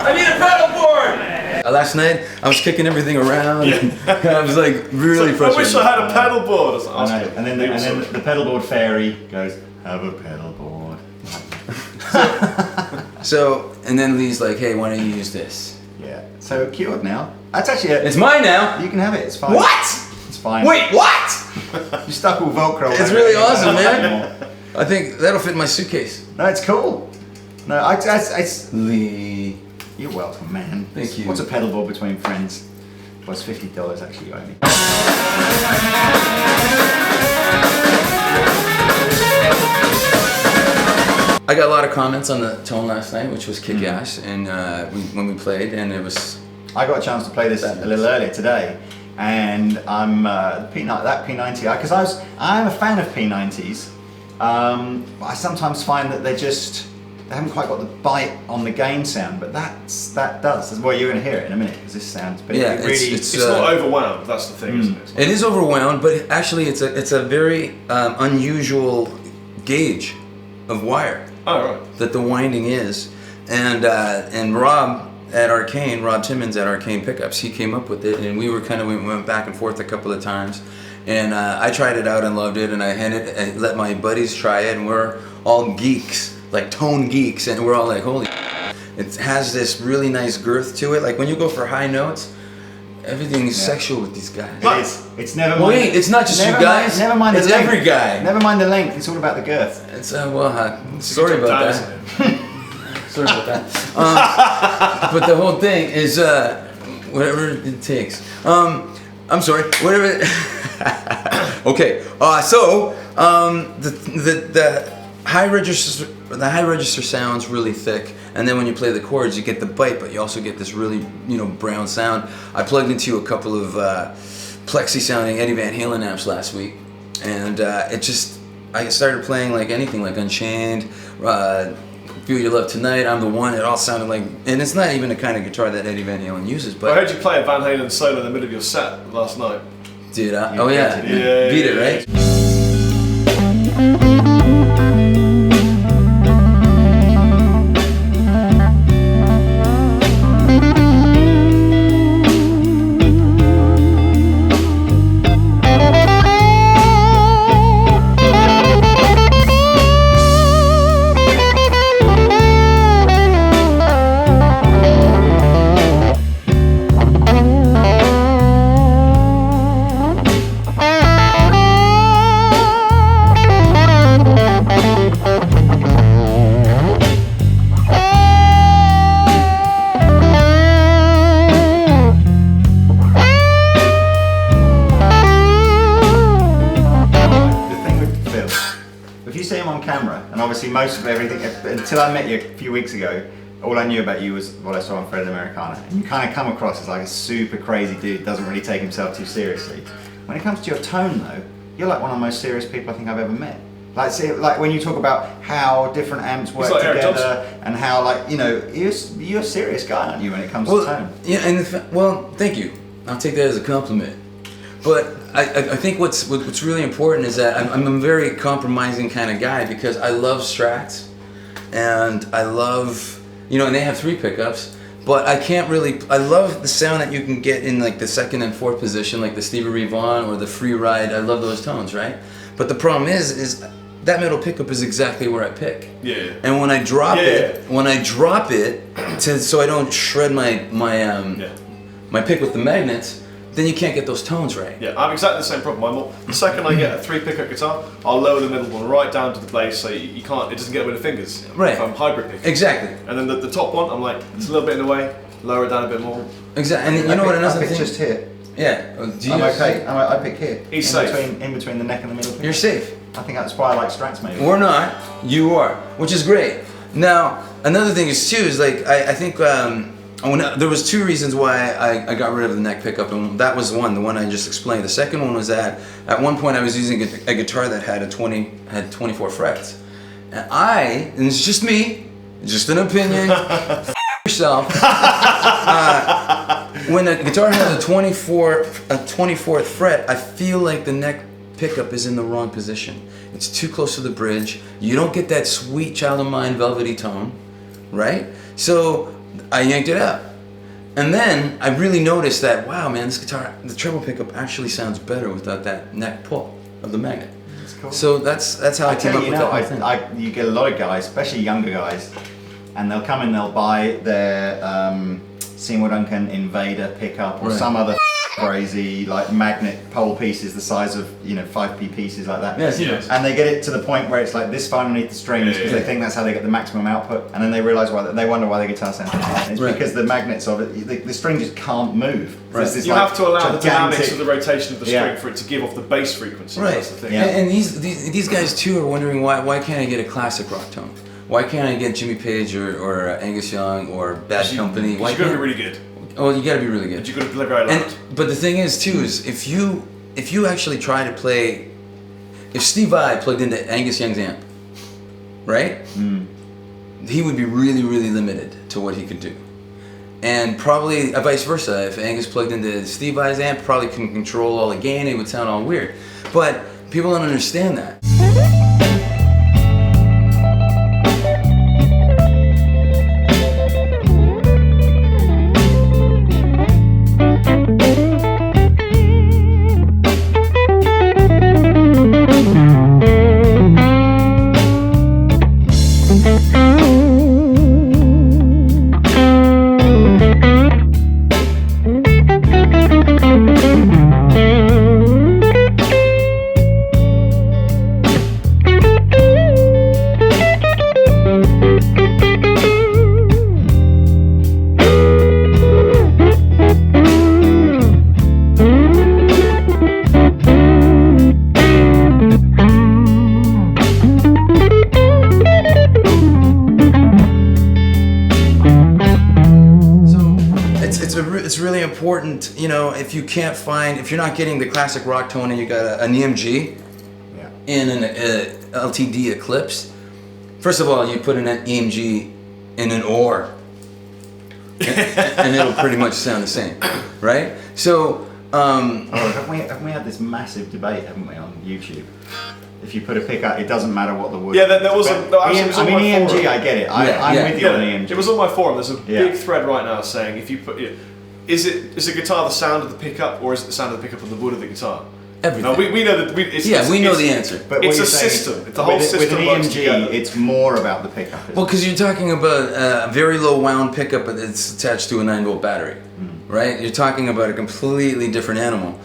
I need a pedal board! Last night, I was kicking everything around. And I was like really frustrated. I wish I had a pedal board. And then the pedal board fairy goes, have a pedal board. So, and then Lee's like, hey, why don't you use this? Yeah. So cured now. That's actually It's mine now. You can have it. It's fine. What? It's fine. Wait, what? You stuck all Velcro. It's really awesome, man. I think that'll fit in my suitcase. No, it's cool. No, it's Lee. You're welcome, man. Thank you. What's a pedal board between friends? Well, it's $50 actually, you owe me. I got a lot of comments on the tone last night, which was kick-ass, and when we played, and it was... I got a chance to play this a little earlier today, and I'm that P90, because I'm a fan of P90s, but I sometimes find that they haven't quite got the bite on the gain sound, but that does. Well, you're going to hear it in a minute, because this sounds... But yeah, it's not overwhelmed, that's the thing, isn't it? It is overwhelmed, but actually it's a very unusual gauge of wire. Oh, right. That the winding is, and Rob Timmons at Arcane Pickups, he came up with it, and we went back and forth a couple of times, and I tried it out and loved it, and I let my buddies try it, and we're all geeks, like tone geeks, and we're all like, holy, it has this really nice girth to it. Like when you go for high notes, everything's sexual with these guys. It is. It's never mind. Wait, it's not just you guys. Never mind the it's length. every guy. Never mind the length. It's all about the girth. It's sorry about that. Sorry about that. But the whole thing is whatever it takes. I'm sorry. Whatever. Okay. The high register sounds really thick, and then when you play the chords, you get the bite, but you also get this really brown sound. I plugged into a couple of plexi sounding Eddie Van Halen amps last week, and I started playing like anything, like Unchained, Feel Your Love Tonight, I'm the One. It all sounded like, and it's not even the kind of guitar that Eddie Van Halen uses. But I heard you play a Van Halen solo in the middle of your set last night. Did I? Oh yeah, beat it, right? Most of everything, until I met you a few weeks ago, all I knew about you was what I saw on Fred Americana. And you kind of come across as like a super crazy dude, doesn't really take himself too seriously. When it comes to your tone though, you're like one of the most serious people I think I've ever met. Like when you talk about how different amps work together, and how you're a serious guy, aren't you, when it comes to tone? Yeah, and thank you. I'll take that as a compliment. But I think what's really important is that I'm a very compromising kind of guy, because I love Strats, and I love, and they have 3 pickups, but I love the sound that you can get in like the 2nd and 4th position, like the Stevie Ray Vaughan or the Free Ride. I love those tones, right? But the problem is that middle pickup is exactly where I pick. Yeah. And when I drop it, so I don't shred my pick with the magnets, then you can't get those tones right. Yeah, I'm exactly the same problem. The second I get a 3 pickup guitar, I'll lower the middle one right down to the bass, so it doesn't get away with the fingers. Right. If I'm hybrid picking. Exactly. And then the top one, I'm like, it's a little bit in the way, lower it down a bit more. Exactly. And you know what another thing? I pick just here. Yeah. I'm okay. I pick here. He's safe. In between the neck and the middle pickup. You're safe. I think that's why I like Strats maybe. Or not. You are. Which is great. Now, another thing is too, is like, I think, there was 2 reasons why I got rid of the neck pickup, and that was the one I just explained. The second one was that at one point I was using a guitar that had 24 frets, and it's just me, just an opinion. Yourself. When a guitar has a 24th fret, I feel like the neck pickup is in the wrong position. It's too close to the bridge. You don't get that sweet Child of Mine velvety tone, right? So I yanked it out. And then I really noticed that, wow, man, this guitar, the treble pickup actually sounds better without that neck pull of the magnet. That's cool. So that's how I came up with that whole thing. You get a lot of guys, especially younger guys, and they'll come in, they'll buy their Seymour Duncan Invader pickup or some other crazy like magnet pole pieces the size of 5p pieces like that. Yes. And they get it to the point where it's like this far underneath the strings because they think that's how they get the maximum output, and then they realise they wonder why the guitar sounds different. It's because the magnets of it, the string just can't move. Right. You have to allow the dynamics of the rotation of the string for it to give off the bass frequency. Right. That's the thing. Yeah. And these guys too are wondering why can't I get a classic rock tone? Why can't I get Jimmy Page or Angus Young or Bad Company? Why you got to be really good. Oh, you got to be really good. But you got to play very loud. But the thing is too is if you actually try to play, if Steve Vai plugged into Angus Young's amp, right? He would be really, really limited to what he could do. And probably vice versa. If Angus plugged into Steve Vai's amp, probably couldn't control all the gain. It would sound all weird. But people don't understand that. It's really important, if you're not getting the classic rock tone and you got an EMG in an LTD Eclipse, first of all, you put an EMG in an OR, and it'll pretty much sound the same, right? So, haven't we had this massive debate, haven't we, on YouTube? If you put a pickup, it doesn't matter what the wood. Yeah, there was a. No, actually, it was on my EMG, forum. I get it. I'm with you on EMG. It was on my forum. There's a big thread right now saying if you put, is a guitar the sound of the pickup or is it the sound of the pickup and the wood of the guitar? everything. No, we know that. We know the answer. But it's a system. It's a whole system. With an EMG, it's more about the pickup. Well, because you're talking about a very low wound pickup that's attached to a 9-volt battery, right? You're talking about a completely different animal.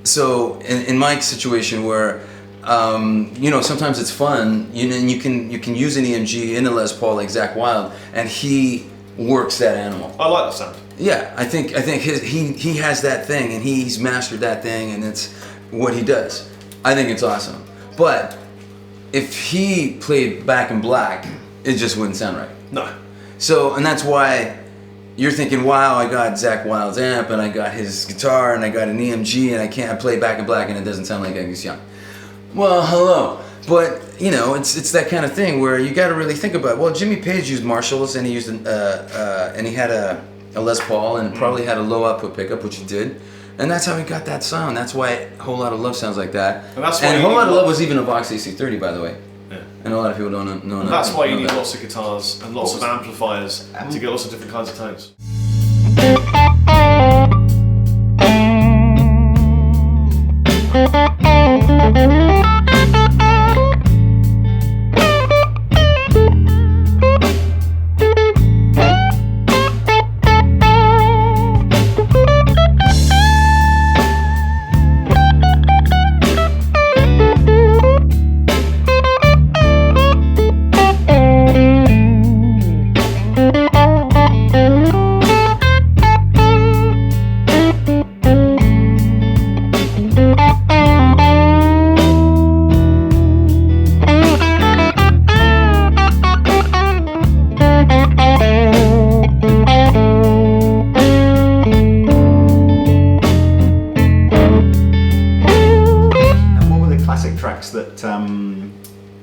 So in my situation where sometimes it's fun, and you can use an EMG in a Les Paul like Zakk Wylde, and he works that animal. I like that sound. Yeah, I think he has that thing, and he's mastered that thing, and it's what he does. I think it's awesome. But if he played Back in Black, it just wouldn't sound right. No. So, and that's why you're thinking, wow, I got Zakk Wylde's amp, and I got his guitar, and I got an EMG, and I play Back in Black, and it doesn't sound like Angus Young. Well, hello. But, it's that kind of thing where you got to really think about, well, Jimmy Page used Marshalls, and he used and he had a Les Paul, and probably had a low output pickup, which he did. And that's how he got that sound. That's why A Whole Lot of Love sounds like that. And that's why A Whole Lot of Love was even a Vox AC30, by the way. Yeah. And a lot of people don't know that. That's why you need lots of guitars and lots of amplifiers to get lots of different kinds of tones.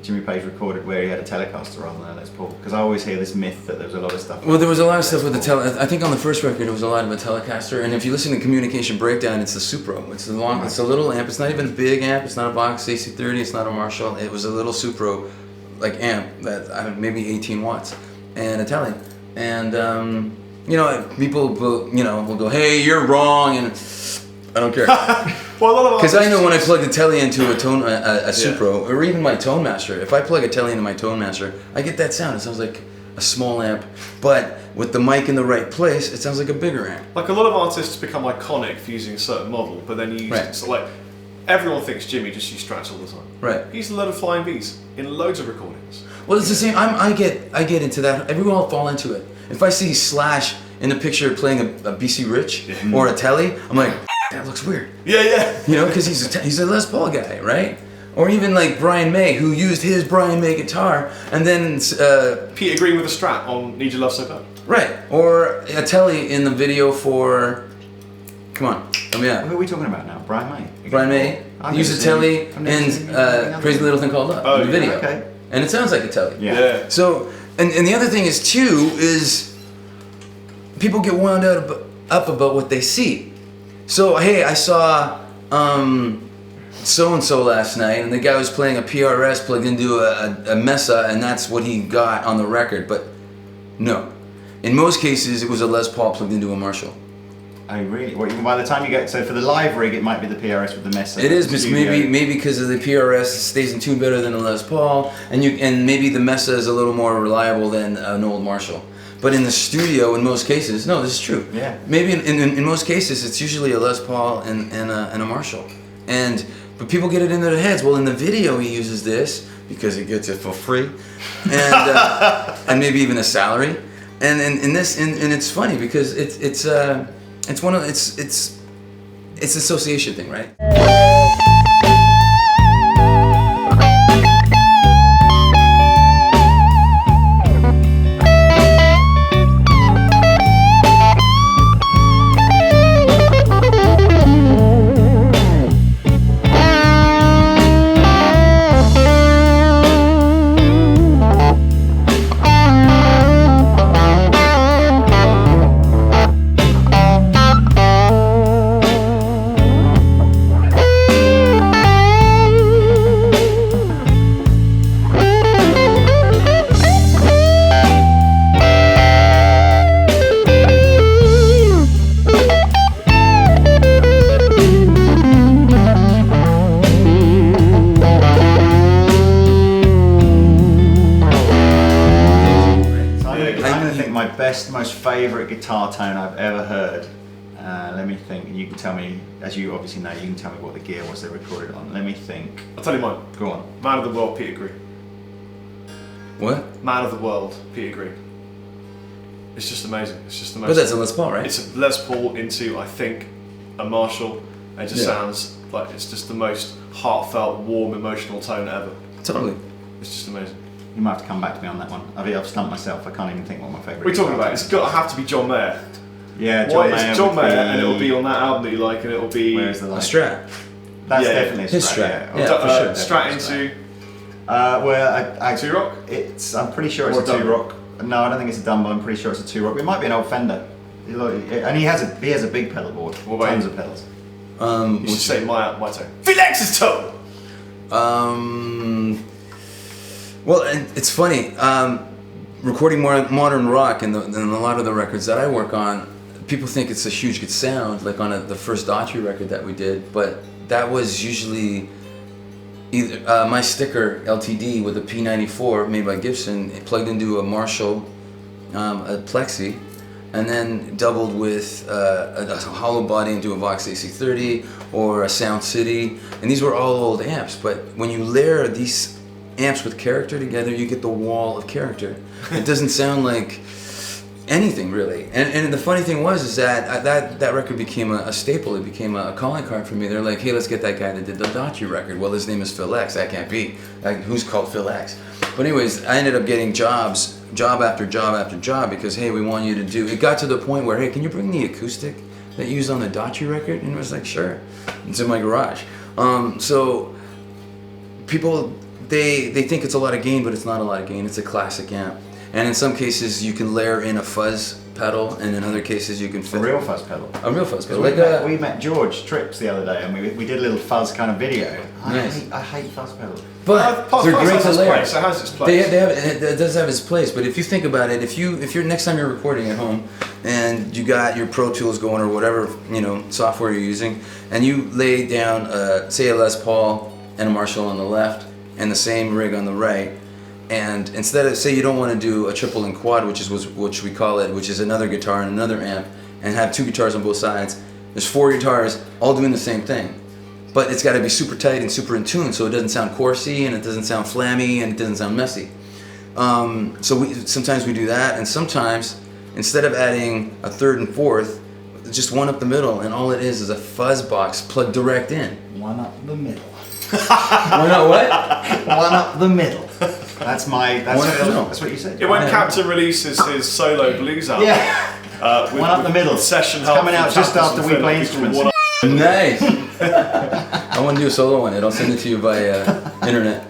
Jimmy Page recorded where he had a Telecaster on there, Les Paul? Because I always hear this myth that there was a lot of stuff. Well, there was a lot of stuff with the I think on the first record it was a lot of a Telecaster, and if you listen to Communication Breakdown, it's the Supro. It's it's a little amp. It's not even a big amp. It's not a Vox AC30. It's not a Marshall. It was a little Supro, like amp that maybe 18 watts, and Italian, and people will go, hey, you're wrong, and I don't care. Well, because I know when I plug the telly into a Supro, or even my Tone Master, if I plug a telly into my Tone Master, I get that sound. It sounds like a small amp, but with the mic in the right place, it sounds like a bigger amp. Like a lot of artists become iconic for using a certain model, but then you use so like everyone thinks Jimmy just used Strats all the time. Right. He used a load of Flying V's in loads of recordings. Well, it's the same. I get into that. Everyone will fall into it. If I see Slash in a picture playing a BC Rich or a telly, I'm like, that looks weird. Yeah. Because he's a Les Paul guy, right? Or even like Brian May, who used his Brian May guitar, and then Peter Green with a Strat on Need Your Love So Bad. Right. Or a telly in the video for. Come on, help me out. Who are we talking about now? Brian May. Brian May used a telly in Crazy Little Thing Called Love in the video, and it sounds like a telly. Yeah. So, and the other thing is too is people get wound up about what they see. So hey, I saw so and so last night, and the guy was playing a PRS plugged into a Mesa, and that's what he got on the record. But no, in most cases, it was a Les Paul plugged into a Marshall. Oh really? Well, by the time you get so for the live rig, it might be the PRS with the Mesa. It is, but maybe because of the PRS, it stays in tune better than a Les Paul, and maybe the Mesa is a little more reliable than an old Marshall. But in the studio, in most cases, no, this is true. Yeah. Maybe in most cases, it's usually a Les Paul and a Marshall, but people get it into their heads. Well, in the video, he uses this because he gets it for free, and maybe even a salary, and it's funny because it's association thing, right? Most favourite guitar tone I've ever heard. Let me think. You can tell me, as you obviously know, you can tell me what the gear was they recorded on. Let me think. I'll tell you mine. Go on. Man of the World, Peter Green. What? Man of the World, Peter Green. It's just amazing. It's just the most. But that's a Les Paul, right? It's a Les Paul into, I think, a Marshall. It just sounds like it's just the most heartfelt, warm, emotional tone ever. Totally. It's just amazing. You might have to come back to me on that one. I've stumped myself. I can't even think what my favourite. What are you talking about? It's got to have to be John Mayer. Yeah, John Mayer. It's John Mayer, and it'll be on that album that you like, and it'll be. Where's the a Strat. That's definitely a Strat. His Strat. Yeah, for sure. Strat into. I Two Rock. I'm pretty sure it's a Two Rock. No, I don't think it's a Dumbo. I'm pretty sure it's a Two Rock. It might be an old Fender. And he has a big pedal board. What about tons of pedals. You should say my tone. Felix's tone. Well, and it's funny. Recording modern rock and a lot of the records that I work on, people think it's a huge good sound, like on the first Daughtry record that we did, but that was usually either my sticker LTD with a P94 made by Gibson, plugged into a Marshall, a Plexi, and then doubled with a hollow body into a Vox AC30 or a Sound City, and these were all old amps. But when you layer these amps with character together, you get the wall of character. It doesn't sound like anything really. And the funny thing was is that record became a staple. It became a calling card for me. They're like, hey, let's get that guy that did the Daughtry record. Well, his name is Phil X. That can't be. Like, who's called Phil X? But anyways, I ended up getting job after job after job because, hey, we want you to do. It got to the point where, hey, can you bring the acoustic that you used on the Daughtry record? And it was like, sure. It's in my garage. So people, they think it's a lot of gain, but it's not a lot of gain. It's a classic amp. And in some cases, you can layer in a fuzz pedal, and in other cases, you can fit a real fuzz pedal. A real fuzz pedal. We met George Trips the other day, and we did a little fuzz kind of video. Nice. I hate fuzz pedals. But they're great to layer. So it has its place. It does have its place. But if you think about it, if you're next time you're recording at home, and and you got your Pro Tools going or whatever, you know, software you're using, and you lay down, say a Les Paul and a Marshall on the left, and the same rig on the right, and instead of, say you don't want to do a triple and quad, which we call it, which is another guitar and another amp, and have 2 guitars on both sides, there's 4 guitars all doing the same thing. But it's got to be super tight and super in tune, so it doesn't sound coarsey, and it doesn't sound flammy, and it doesn't sound messy. So sometimes we do that, and sometimes, instead of adding a 3rd and 4th, just one up the middle, and all it is a fuzz box plugged direct in. One up the middle. One up what? One up the middle. That's what you said. Yeah, when Captain releases his solo blues album, One up the middle. Session it's help coming out just after we play instruments. Nice. I want to do a solo one. I'll send it to you via internet.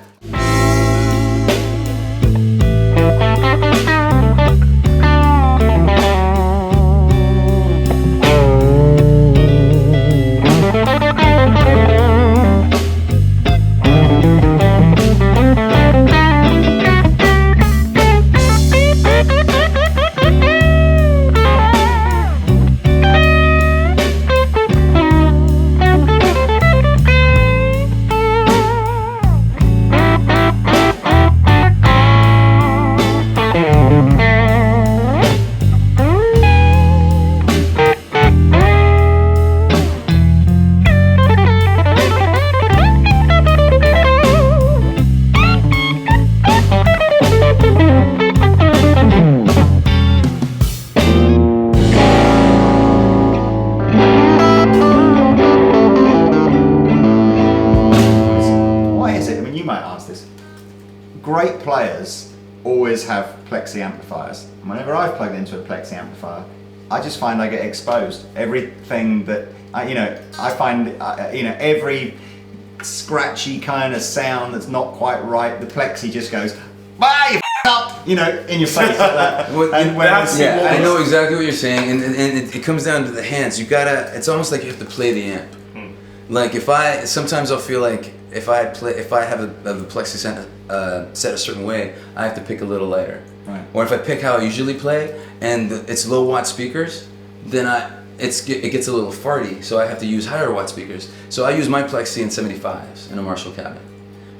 Great players always have plexi amplifiers. And whenever I've plugged into a plexi amplifier, I just find I get exposed. Everything that, I find, every scratchy kind of sound that's not quite right, the plexi just goes, bye, you up, in your face like that. I know exactly what you're saying, and it comes down to the hands. It's almost like you have to play the amp. Like sometimes I'll feel like if I have the plexi set a certain way, I have to pick a little lighter. Right. Or if I pick how I usually play and it's low watt speakers, then it gets a little farty, so I have to use higher watt speakers. So I use my plexi in 75s in a Marshall cabinet,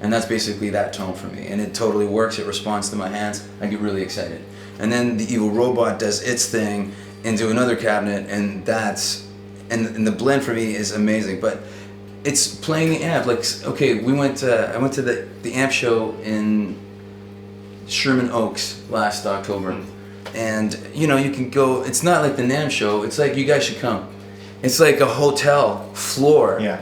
and that's basically that tone for me, and it totally works. It responds to my hands. I get really excited, and then the Evil Robot does its thing into another cabinet, and and the blend for me is amazing. But it's playing the amp. Like, okay, I went to the amp show in Sherman Oaks last October, and you can go. It's not like the NAMM show. It's like, you guys should come. It's like a hotel floor. Yeah.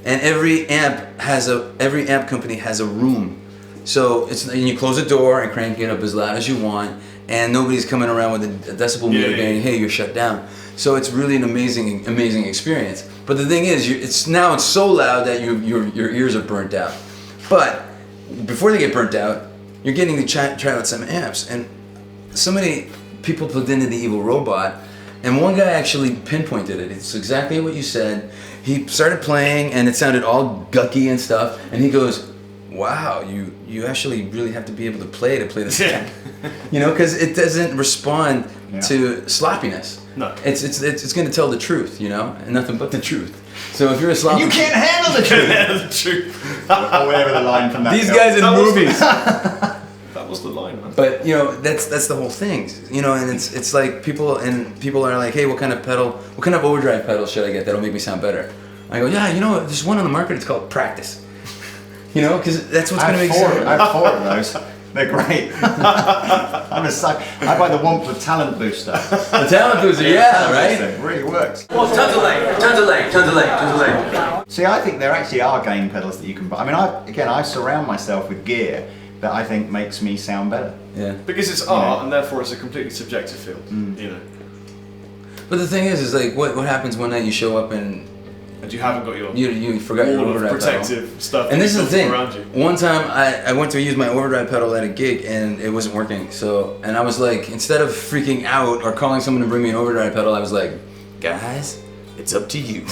And every amp company has a room. So and you close the door and crank it up as loud as you want, and nobody's coming around with a decibel meter going, hey, you're shut down. So it's really an amazing experience. But the thing is, it's so loud that your ears are burnt out. But before they get burnt out, you're getting to try out some amps. And so many people plugged into the Evil Robot, and one guy actually pinpointed it. It's exactly what you said. He started playing, and it sounded all gucky and stuff. And he goes, "Wow, you actually really have to be able to play this amp." Because it doesn't respond to sloppiness. No. It's going to tell the truth, and nothing but the truth. So if you're a sloppy, You can't handle the truth. Or whatever the line from that. These guys in movies. That was the line, man. But that's the whole thing, and it's like people are like, hey, what kind of overdrive pedal should I get that'll make me sound better? I go, there's one on the market. It's called Practice. Because that's what's going to make sense. I have 4 of those. They're great. I'm a sucker. I buy the one for Talent Booster. The Talent Booster, right? It really works. Tons of leg. See, I think there actually are gain pedals that you can buy. I mean, I surround myself with gear that I think makes me sound better. Yeah. Because it's art, and therefore it's a completely subjective field. But the thing is like, what happens one night you show up and you haven't got your you forgot your overdrive protective pedal. stuff. And this is the thing. Around you. One time I went to use my overdrive pedal at a gig and it wasn't working. So, and I was like, instead of freaking out or calling someone to bring me an overdrive pedal, I was like, guys, it's up to you.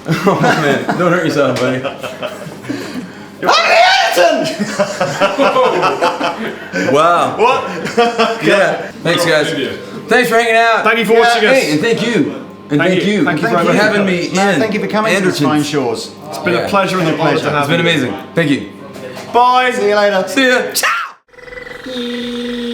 Oh man, don't hurt yourself, buddy. Wow. What? Yeah. Thanks, guys. Thanks for hanging out. Thank you for watching us. Hey, and thank you. And thank you. Thank you for very much. having me in. Thank you for coming to Andertons. these fine shores. It's been a pleasure and an honour to have It's been you. amazing. Thank you. Bye. See you later. See ya. Ciao.